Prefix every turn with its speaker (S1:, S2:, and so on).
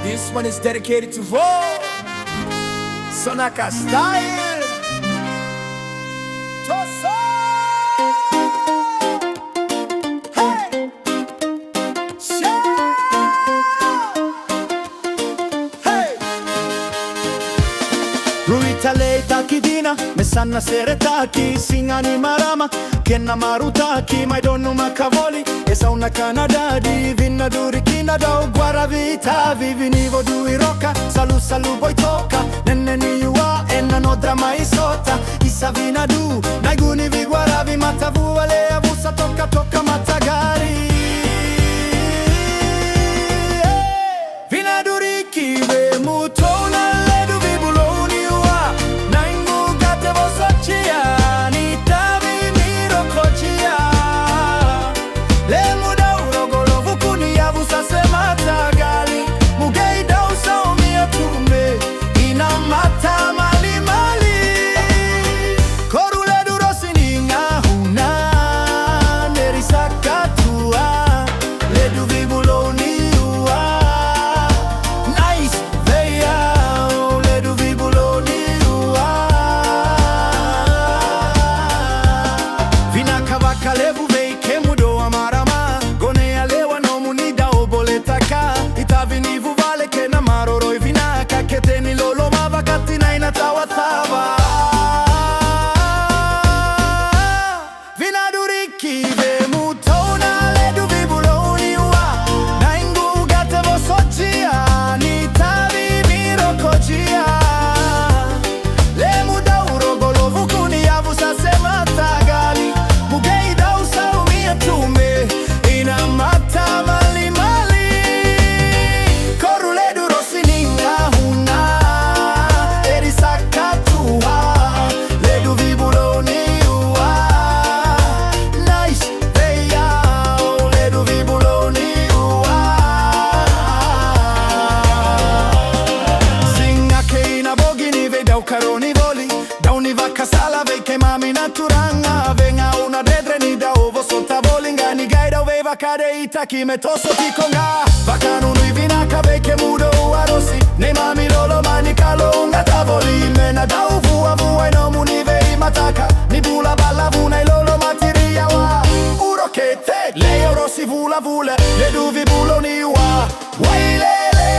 S1: This one is dedicated to Vo Sonaka Style Toso. Hey, shout. Hey,
S2: Ruita leita kidina mesanna seretaki singani marama kenna marutaki maidonu makavoli esa una kanadadi vinna durikina do guara vita vivinivo duiroka salu salu boitoka nenne niwa enna no drama isota isavina du naiguni vi guaravi matavu ale avusa toka toka matagari vina duriki ve mutona ledu vibuloni wa naingu gate vosochia nitavi mirokochia le muda urogolo vukuni avusa sematagali mugeida usaumia tume ina mata mali mali korule durosininga huna nerisakatua ledu vibuloni wa nice veya ledu vibuloni wa vina kavaka levu veike mudo wa marama gone alewa no munida oboletaka itavinivu vale kena maroro ivina kaketeni lolo mavakati na inatawatava vina duriki ve mutona ledu vibuloni wa naingu gate vosochia nitavi mirokochia le muda urogolo vukuni avusa sematagali mugeida usaumia tume ina mata mali mali korule durosininga huna erisakatua ledu vibuloni wa nice veya ledu vibuloni wa singa keina bogini ve daukaroni voli dauni vakasala veike mami naturanga venga una dedre ni da ovo sota volinga ni gaida veva kade itaki metoso tikonga vakanu nui vinaka veike mudo arosi ne mami lolo mani kalonga tavoli mena da uvu avu no munive mataka ni bula balla vuna lolo matiria wa urokete lei orosi vula vule le duvi buloni wa wailele